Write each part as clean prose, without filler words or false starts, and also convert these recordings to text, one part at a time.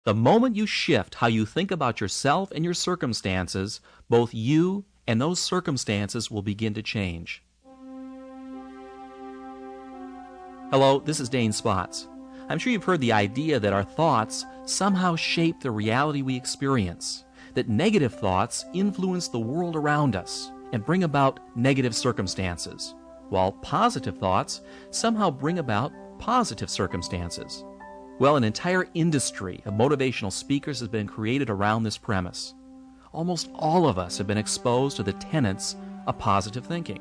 The moment you shift how you think about yourself and your circumstances, both you and those circumstances will begin to change. Hello, this is Dane Spots. I'm sure you've heard the idea that our thoughts somehow shape the reality we experience, that negative thoughts influence the world around us and bring about negative circumstances, while positive thoughts somehow bring about positive circumstances. Well, an entire industry of motivational speakers has been created around this premise. Almost all of us have been exposed to the tenets of positive thinking.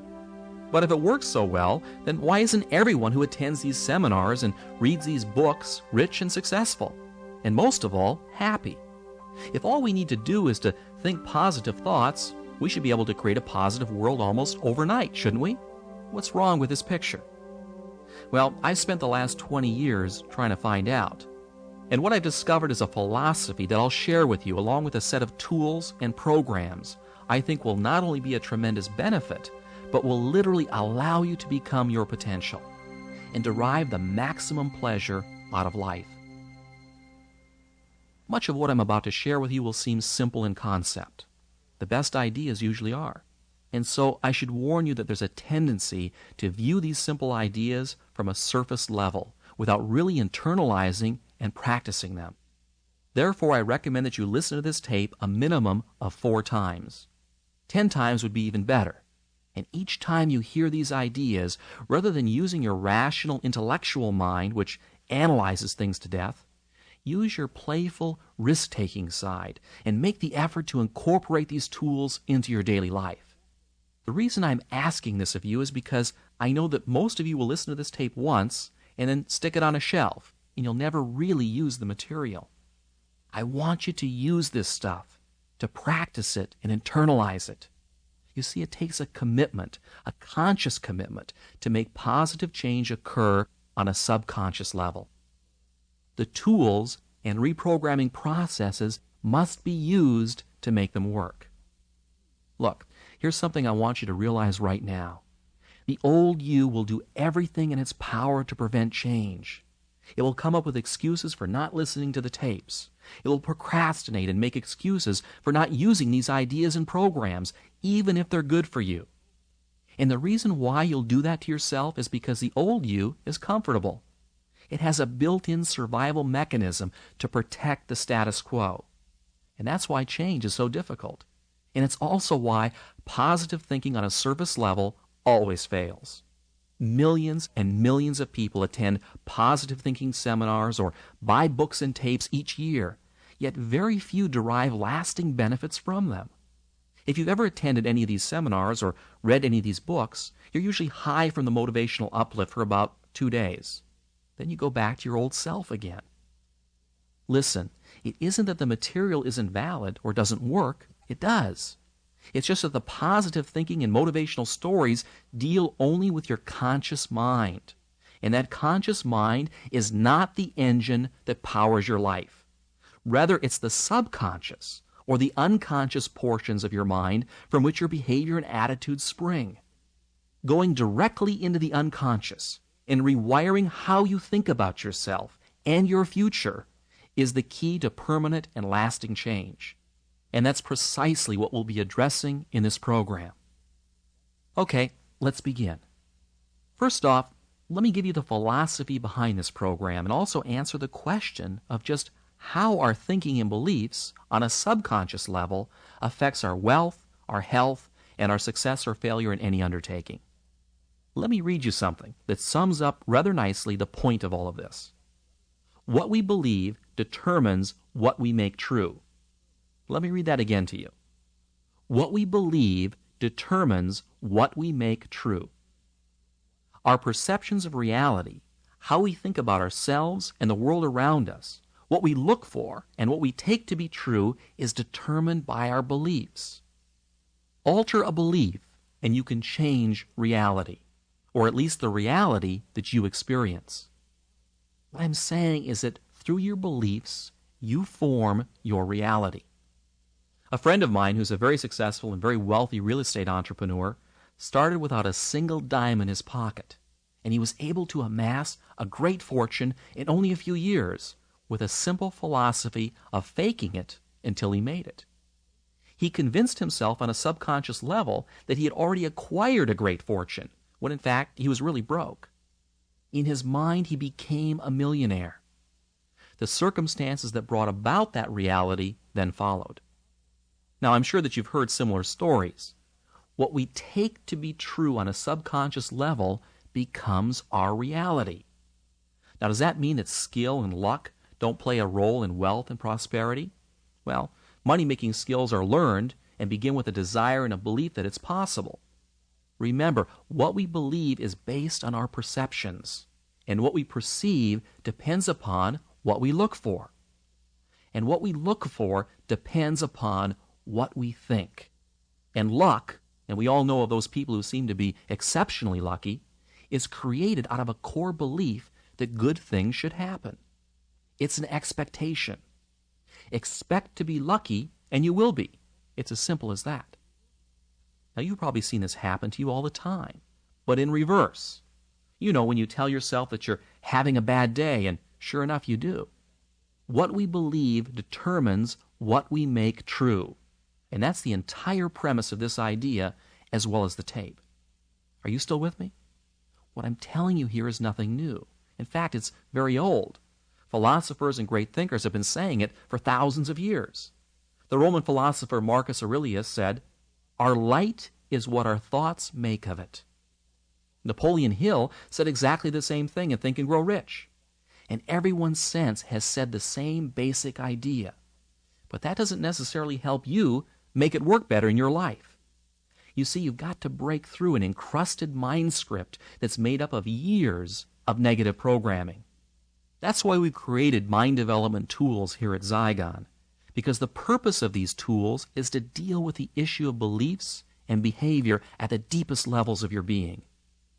But if it works so well, then why isn't everyone who attends these seminars and reads these books rich and successful? And most of all, happy? If all we need to do is to think positive thoughts, we should be able to create a positive world almost overnight, shouldn't we? What's wrong with this picture? Well, I've spent the last 20 years trying to find out. And what I've discovered is a philosophy that I'll share with you along with a set of tools and programs I think will not only be a tremendous benefit, but will literally allow you to become your potential and derive the maximum pleasure out of life. Much of what I'm about to share with you will seem simple in concept. The best ideas usually are. And so I should warn you that there's a tendency to view these simple ideas from a surface level without really internalizing and practicing them. Therefore, I recommend that you listen to this tape a minimum of 4 times. 10 times would be even better. And each time you hear these ideas, rather than using your rational, intellectual mind, which analyzes things to death, use your playful, risk-taking side and make the effort to incorporate these tools into your daily life. The reason I'm asking this of you is because I know that most of you will listen to this tape once and then stick it on a shelf, and you'll never really use the material. I want you to use this stuff, to practice it and internalize it. You see, it takes a commitment, a conscious commitment, to make positive change occur on a subconscious level. The tools and reprogramming processes must be used to make them work. Look, here's something I want you to realize right now. The old you will do everything in its power to prevent change. It will come up with excuses for not listening to the tapes. It will procrastinate and make excuses for not using these ideas and programs, even if they're good for you. And the reason why you'll do that to yourself is because the old you is comfortable. It has a built-in survival mechanism to protect the status quo. And that's why change is so difficult. And it's also why positive thinking on a surface level always fails. Millions and millions of people attend positive thinking seminars or buy books and tapes each year, yet very few derive lasting benefits from them. If you've ever attended any of these seminars or read any of these books, you're usually high from the motivational uplift for about 2 days. Then you go back to your old self again. Listen, it isn't that the material isn't valid or doesn't work. It does. It's just that the positive thinking and motivational stories deal only with your conscious mind. And that conscious mind is not the engine that powers your life. Rather, it's the subconscious or the unconscious portions of your mind from which your behavior and attitudes spring. Going directly into the unconscious and rewiring how you think about yourself and your future is the key to permanent and lasting change. And that's precisely what we'll be addressing in this program. Okay, let's begin. First off, let me give you the philosophy behind this program and also answer the question of just how our thinking and beliefs on a subconscious level affects our wealth, our health, and our success or failure in any undertaking. Let me read you something that sums up rather nicely the point of all of this. What we believe determines what we make true. Let me read that again to you. What we believe determines what we make true. Our perceptions of reality, how we think about ourselves and the world around us, what we look for and what we take to be true is determined by our beliefs. Alter a belief and you can change reality, or at least the reality that you experience. What I'm saying is that through your beliefs, you form your reality. A friend of mine who's a very successful and very wealthy real estate entrepreneur started without a single dime in his pocket, and he was able to amass a great fortune in only a few years with a simple philosophy of faking it until he made it. He convinced himself on a subconscious level that he had already acquired a great fortune, when in fact he was really broke. In his mind, he became a millionaire. The circumstances that brought about that reality then followed. Now, I'm sure that you've heard similar stories. What we take to be true on a subconscious level becomes our reality. Now, does that mean that skill and luck don't play a role in wealth and prosperity? Well, money-making skills are learned and begin with a desire and a belief that it's possible. Remember, what we believe is based on our perceptions, and what we perceive depends upon what we look for. And what we look for depends upon what we think. And luck, and we all know of those people who seem to be exceptionally lucky, is created out of a core belief that good things should happen. It's an expectation. Expect to be lucky, and you will be. It's as simple as that. Now, you've probably seen this happen to you all the time, but in reverse. You know, when you tell yourself that you're having a bad day, and sure enough, you do. What we believe determines what we make true. And that's the entire premise of this idea, as well as the tape. Are you still with me? What I'm telling you here is nothing new. In fact, it's very old. Philosophers and great thinkers have been saying it for thousands of years. The Roman philosopher Marcus Aurelius said, "Our light is what our thoughts make of it." Napoleon Hill said exactly the same thing in Think and Grow Rich. And everyone since has said the same basic idea. But that doesn't necessarily help you make it work better in your life. You see, you've got to break through an encrusted mind script that's made up of years of negative programming. That's why we've created mind development tools here at Zygon, because the purpose of these tools is to deal with the issue of beliefs and behavior at the deepest levels of your being,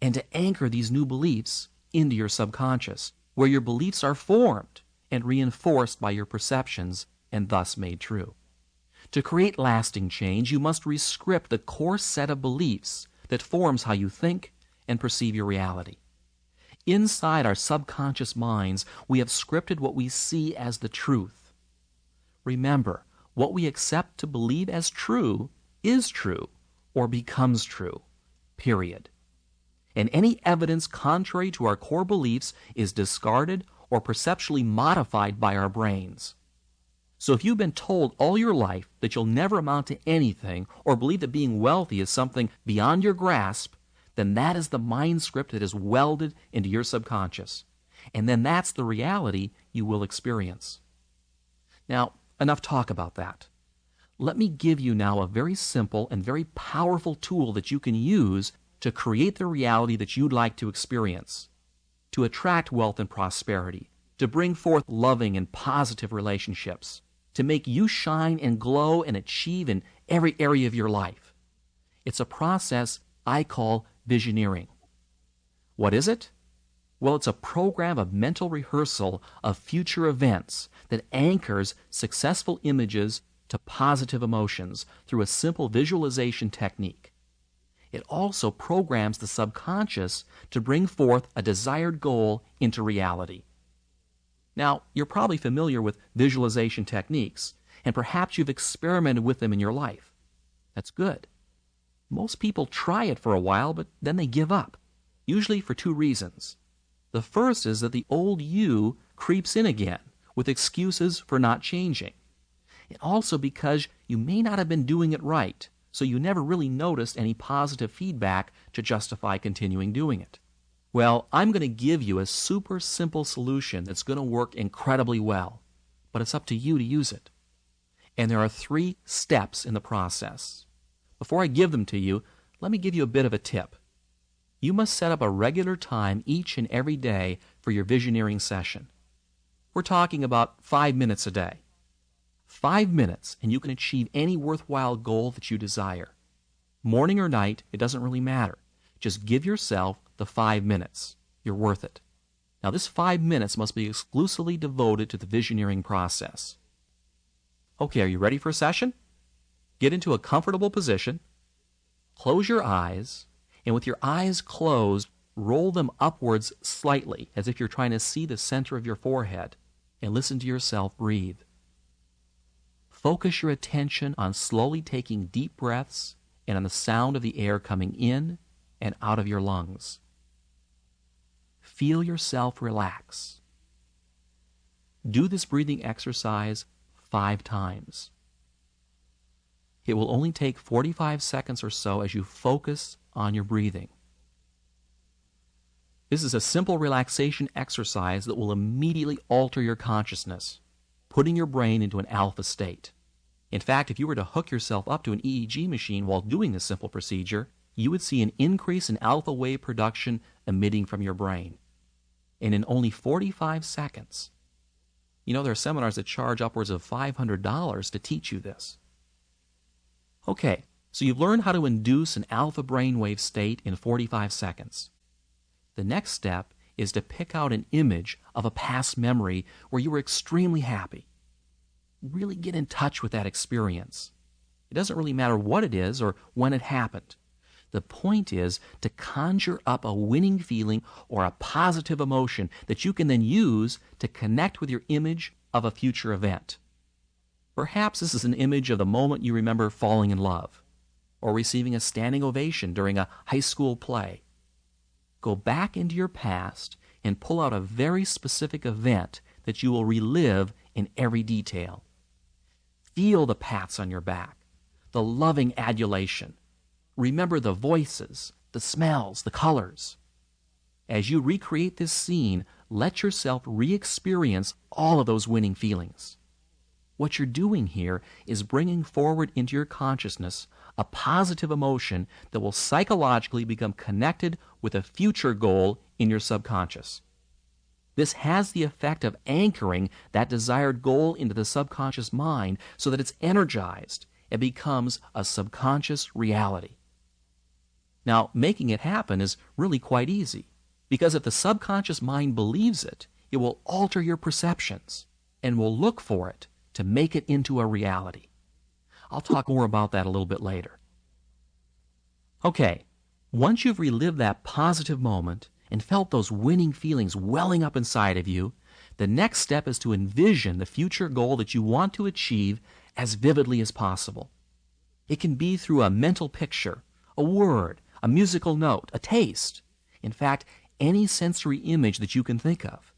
and to anchor these new beliefs into your subconscious, where your beliefs are formed and reinforced by your perceptions and thus made true. To create lasting change, you must rescript the core set of beliefs that forms how you think and perceive your reality. Inside our subconscious minds, we have scripted what we see as the truth. Remember, what we accept to believe as true is true or becomes true, period. And any evidence contrary to our core beliefs is discarded or perceptually modified by our brains. So if you've been told all your life that you'll never amount to anything or believe that being wealthy is something beyond your grasp, then that is the mind script that is welded into your subconscious. And then that's the reality you will experience. Now, enough talk about that. Let me give you now a very simple and very powerful tool that you can use to create the reality that you'd like to experience, to attract wealth and prosperity, to bring forth loving and positive relationships, to make you shine and glow and achieve in every area of your life. It's a process I call visioneering. What is it? Well, it's a program of mental rehearsal of future events that anchors successful images to positive emotions through a simple visualization technique. It also programs the subconscious to bring forth a desired goal into reality. Now, you're probably familiar with visualization techniques, and perhaps you've experimented with them in your life. That's good. Most people try it for a while, but then they give up, usually for two reasons. The first is that the old you creeps in again with excuses for not changing. And also because you may not have been doing it right, so you never really noticed any positive feedback to justify continuing doing it. Well, I'm going to give you a super simple solution that's going to work incredibly well, but it's up to you to use it. And there are 3 steps in the process. Before I give them to you, let me give you a bit of a tip. You must set up a regular time each and every day for your visioneering session. We're talking about 5 minutes a day. 5 minutes, and you can achieve any worthwhile goal that you desire. Morning or night, it doesn't really matter. Just give yourself the 5 minutes. You're worth it. Now, this 5 minutes must be exclusively devoted to the visioneering process. Okay, are you ready for a session? Get into a comfortable position, close your eyes, and with your eyes closed, roll them upwards slightly, as if you're trying to see the center of your forehead. and listen to yourself breathe. Focus your attention on slowly taking deep breaths and on the sound of the air coming in and out of your lungs. Feel yourself relax. Do this breathing exercise 5 times. It will only take 45 seconds or so as you focus on your breathing. This is a simple relaxation exercise that will immediately alter your consciousness, putting your brain into an alpha state. In fact, if you were to hook yourself up to an EEG machine while doing this simple procedure, you would see an increase in alpha wave production emitting from your brain. And in only 45 seconds. You know, there are seminars that charge upwards of $500 to teach you this. Okay, so you've learned how to induce an alpha brainwave state in 45 seconds. The next step is to pick out an image of a past memory where you were extremely happy. Really get in touch with that experience. It doesn't really matter what it is or when it happened. The point is to conjure up a winning feeling or a positive emotion that you can then use to connect with your image of a future event. Perhaps this is an image of the moment you remember falling in love, or receiving a standing ovation during a high school play. Go back into your past and pull out a very specific event that you will relive in every detail. Feel the pats on your back, the loving adulation. Remember the voices, the smells, the colors. As you recreate this scene, let yourself re-experience all of those winning feelings. What you're doing here is bringing forward into your consciousness a positive emotion that will psychologically become connected with a future goal in your subconscious. This has the effect of anchoring that desired goal into the subconscious mind so that it's energized and becomes a subconscious reality. Now, making it happen is really quite easy, because if the subconscious mind believes it, it will alter your perceptions and will look for it to make it into a reality. I'll talk more about that a little bit later. Okay, once you've relived that positive moment and felt those winning feelings welling up inside of you, the next step is to envision the future goal that you want to achieve as vividly as possible. It can be through a mental picture, a word, a musical note, a taste. In fact, any sensory image that you can think of.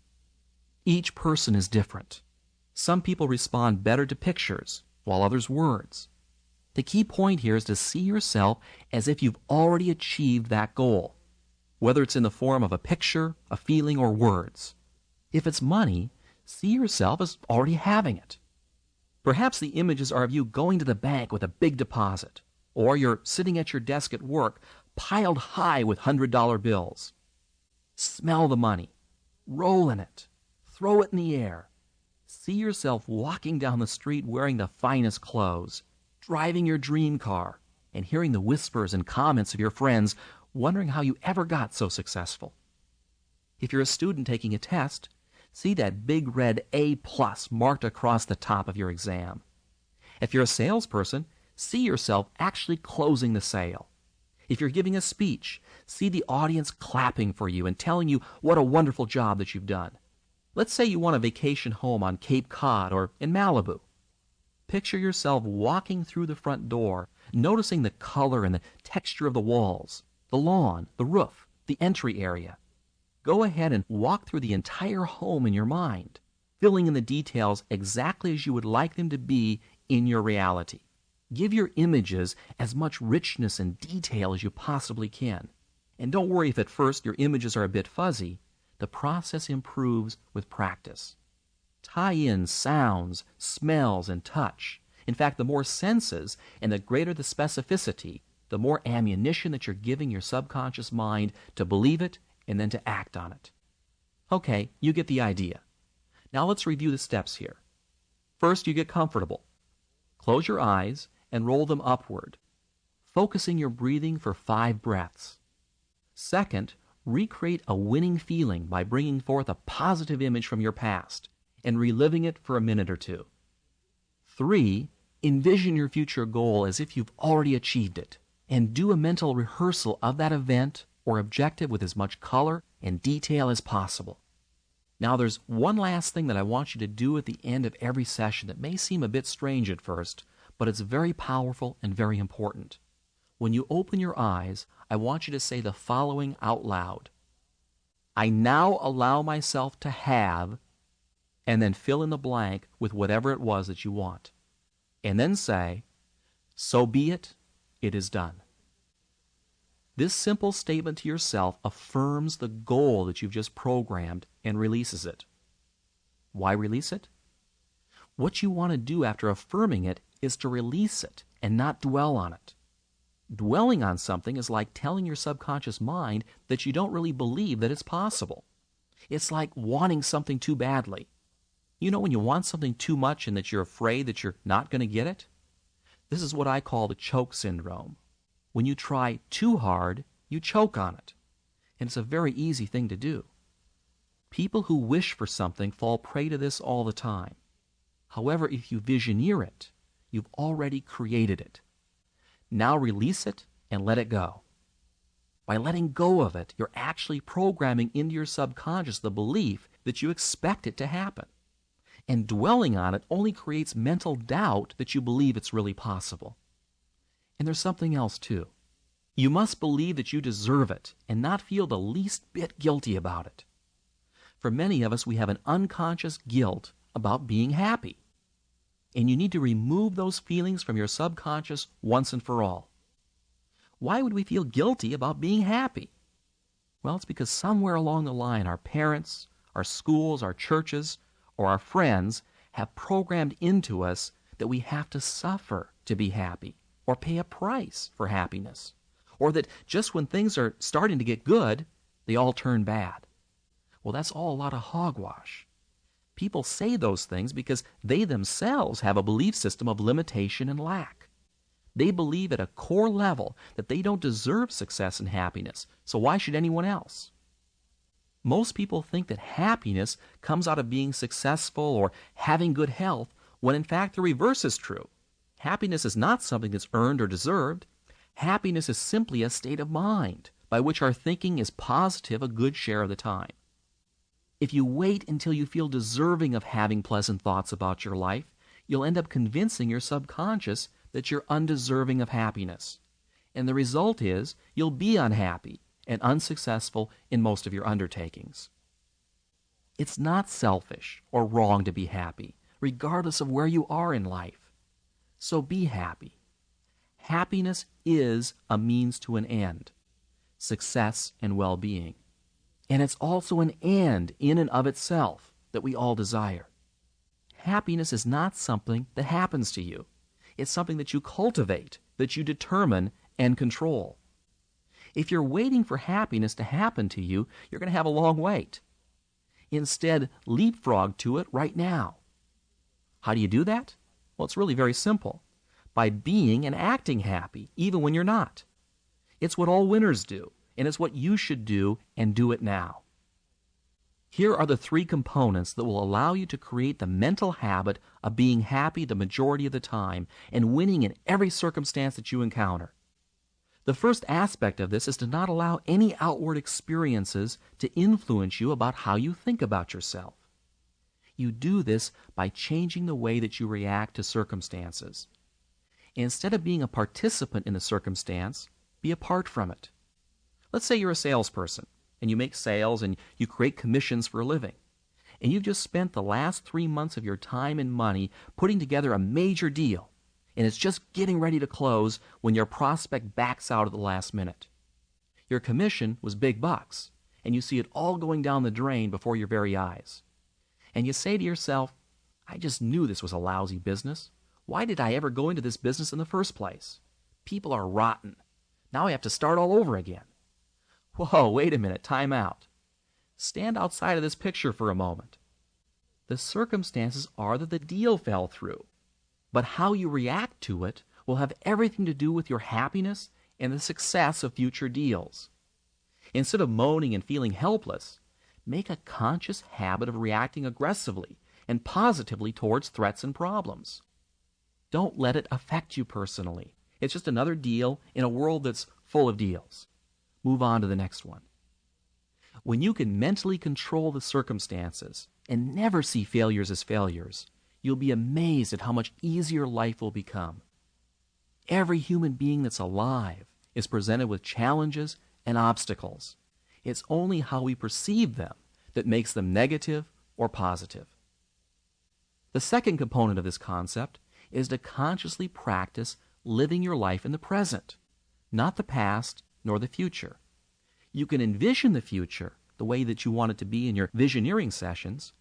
Each person is different. Some people respond better to pictures, while others words. The key point here is to see yourself as if you've already achieved that goal, whether it's in the form of a picture, a feeling, or words. If it's money, see yourself as already having it. Perhaps the images are of you going to the bank with a big deposit, or you're sitting at your desk at work, piled high with $100 bills. Smell the money, roll in it, throw it in the air. See yourself walking down the street wearing the finest clothes, driving your dream car, and hearing the whispers and comments of your friends, wondering how you ever got so successful. If you're a student taking a test, see that big red A+ marked across the top of your exam. If you're a salesperson, see yourself actually closing the sale. If you're giving a speech, see the audience clapping for you and telling you what a wonderful job that you've done. Let's say you want a vacation home on Cape Cod or in Malibu. Picture yourself walking through the front door, noticing the color and the texture of the walls, the lawn, the roof, the entry area. Go ahead and walk through the entire home in your mind, filling in the details exactly as you would like them to be in your reality. Give your images as much richness and detail as you possibly can. And don't worry if at first your images are a bit fuzzy. The process improves with practice. Tie in sounds, smells, and touch. In fact, the more senses and the greater the specificity, the more ammunition that you're giving your subconscious mind to believe it and then to act on it. Okay, you get the idea. Now let's review the steps here. First, you get comfortable. Close your eyes and roll them upward, focusing your breathing for 5 breaths. Second, recreate a winning feeling by bringing forth a positive image from your past and reliving it for a minute or 2. 3, envision your future goal as if you've already achieved it, and do a mental rehearsal of that event or objective with as much color and detail as possible. Now, there's one last thing that I want you to do at the end of every session that may seem a bit strange at first, but it's very powerful and very important. When you open your eyes, I want you to say the following out loud. I now allow myself to have, and then fill in the blank with whatever it was that you want. And then say, so be it, it is done. This simple statement to yourself affirms the goal that you've just programmed and releases it. Why release it? What you want to do after affirming it is to release it and not dwell on it. Dwelling on something is like telling your subconscious mind that you don't really believe that it's possible. It's like wanting something too badly. You know when you want something too much and that you're afraid that you're not going to get it? This is what I call the choke syndrome. When you try too hard, you choke on it. And it's a very easy thing to do. People who wish for something fall prey to this all the time. However, if you visioneer it, you've already created it. Now release it and let it go. By letting go of it, you're actually programming into your subconscious the belief that you expect it to happen. And dwelling on it only creates mental doubt that you believe it's really possible. And there's something else too. You must believe that you deserve it and not feel the least bit guilty about it. For many of us, we have an unconscious guilt about being happy. And you need to remove those feelings from your subconscious once and for all. Why would we feel guilty about being happy? Well, it's because somewhere along the line, our parents, our schools, our churches, or our friends have programmed into us that we have to suffer to be happy, or pay a price for happiness, or that just when things are starting to get good, they all turn bad. Well, that's all a lot of hogwash. People say those things because they themselves have a belief system of limitation and lack. They believe at a core level that they don't deserve success and happiness, so why should anyone else? Most people think that happiness comes out of being successful or having good health, when in fact the reverse is true. Happiness is not something that's earned or deserved. Happiness is simply a state of mind by which our thinking is positive a good share of the time. If you wait until you feel deserving of having pleasant thoughts about your life, you'll end up convincing your subconscious that you're undeserving of happiness. And the result is you'll be unhappy and unsuccessful in most of your undertakings. It's not selfish or wrong to be happy, regardless of where you are in life. So be happy. Happiness is a means to an end, success and well-being. And it's also an end in and of itself that we all desire. Happiness is not something that happens to you. It's something that you cultivate, that you determine and control. If you're waiting for happiness to happen to you, you're going to have a long wait. Instead, leapfrog to it right now. How do you do that? Well, it's really very simple. By being and acting happy, even when you're not. It's what all winners do, and it's what you should do, and do it now. Here are the 3 components that will allow you to create the mental habit of being happy the majority of the time and winning in every circumstance that you encounter. The first aspect of this is to not allow any outward experiences to influence you about how you think about yourself. You do this by changing the way that you react to circumstances. Instead of being a participant in the circumstance, be apart from it. Let's say you're a salesperson, and you make sales and you create commissions for a living. And you've just spent the last 3 months of your time and money putting together a major deal. And it's just getting ready to close when your prospect backs out at the last minute. Your commission was big bucks, and you see it all going down the drain before your very eyes. And you say to yourself, I just knew this was a lousy business. Why did I ever go into this business in the first place? People are rotten. Now I have to start all over again. Whoa, wait a minute, time out. Stand outside of this picture for a moment. The circumstances are that the deal fell through, but how you react to it will have everything to do with your happiness and the success of future deals. Instead of moaning and feeling helpless, make a conscious habit of reacting aggressively and positively towards threats and problems. Don't let it affect you personally. It's just another deal in a world that's full of deals. Move on to the next one. When you can mentally control the circumstances and never see failures as failures, you'll be amazed at how much easier life will become. Every human being that's alive is presented with challenges and obstacles. It's only how we perceive them that makes them negative or positive. The second component of this concept is to consciously practice living your life in the present, not the past nor the future. You can envision the future the way that you want it to be in your visioneering sessions,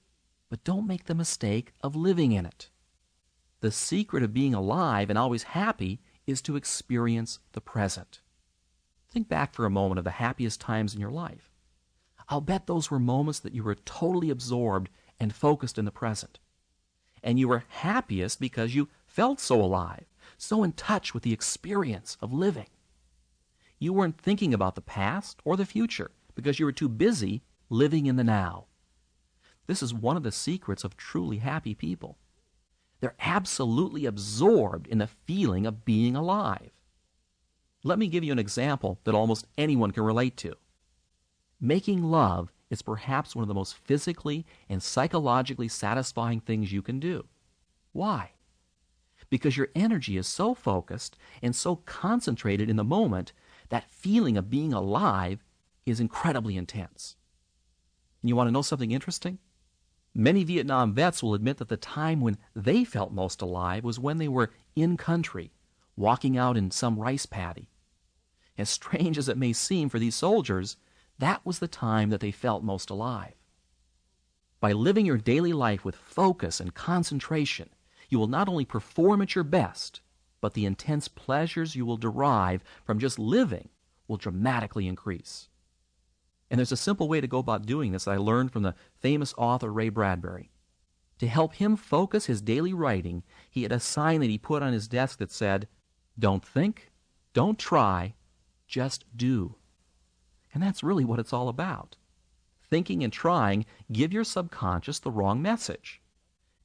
but don't make the mistake of living in it. The secret of being alive and always happy is to experience the present. Think back for a moment of the happiest times in your life. I'll bet those were moments that you were totally absorbed and focused in the present. And you were happiest because you felt so alive, so in touch with the experience of living. You weren't thinking about the past or the future because you were too busy living in the now. This is one of the secrets of truly happy people. They're absolutely absorbed in the feeling of being alive. Let me give you an example that almost anyone can relate to. Making love is perhaps one of the most physically and psychologically satisfying things you can do. Why? Because your energy is so focused and so concentrated in the moment, that feeling of being alive is incredibly intense. And you want to know something interesting? Many Vietnam vets will admit that the time when they felt most alive was when they were in country, walking out in some rice paddy. As strange as it may seem for these soldiers, that was the time that they felt most alive. By living your daily life with focus and concentration, you will not only perform at your best, but the intense pleasures you will derive from just living will dramatically increase. And there's a simple way to go about doing this that I learned from the famous author Ray Bradbury. To help him focus his daily writing, he had a sign that he put on his desk that said, "Don't think, don't try, just do." And that's really what it's all about. Thinking and trying give your subconscious the wrong message.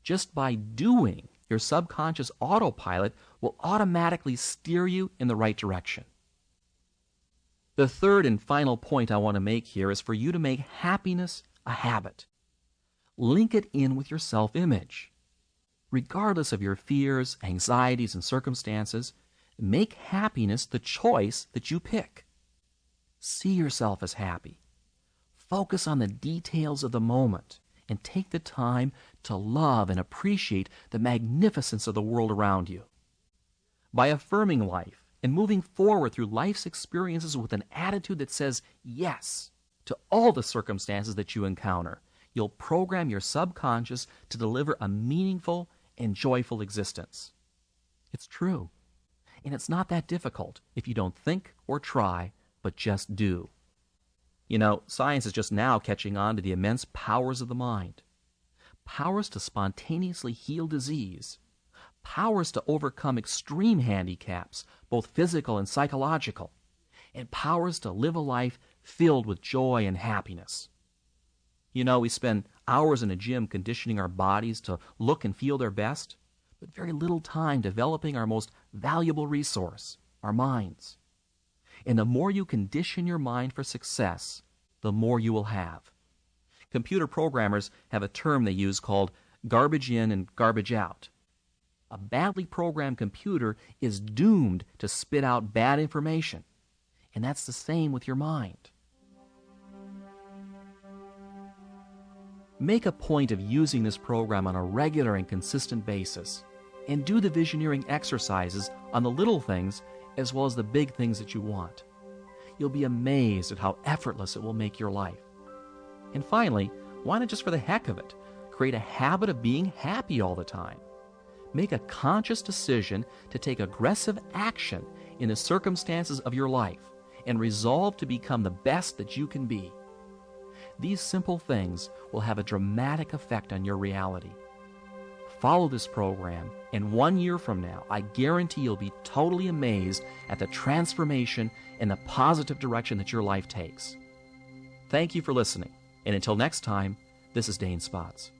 Just by doing, your subconscious autopilot will automatically steer you in the right direction. The third and final point I want to make here is for you to make happiness a habit. Link it in with your self-image. Regardless of your fears, anxieties, and circumstances, make happiness the choice that you pick. See yourself as happy. Focus on the details of the moment and take the time to love and appreciate the magnificence of the world around you. By affirming life and moving forward through life's experiences with an attitude that says yes to all the circumstances that you encounter, you'll program your subconscious to deliver a meaningful and joyful existence. It's true. And it's not that difficult if you don't think or try, but just do. You know, science is just now catching on to the immense powers of the mind. Powers to spontaneously heal disease. Powers to overcome extreme handicaps, both physical and psychological. And powers to live a life filled with joy and happiness. You know, we spend hours in a gym conditioning our bodies to look and feel their best, but very little time developing our most valuable resource, our minds. And the more you condition your mind for success, the more you will have. Computer programmers have a term they use called garbage in and garbage out. A badly programmed computer is doomed to spit out bad information. And that's the same with your mind. Make a point of using this program on a regular and consistent basis, and do the visioneering exercises on the little things as well as the big things that you want. You'll be amazed at how effortless it will make your life. And finally, why not just for the heck of it, create a habit of being happy all the time? Make a conscious decision to take aggressive action in the circumstances of your life and resolve to become the best that you can be. These simple things will have a dramatic effect on your reality. Follow this program, and 1 year from now, I guarantee you'll be totally amazed at the transformation and the positive direction that your life takes. Thank you for listening, and until next time, this is Dane Spots.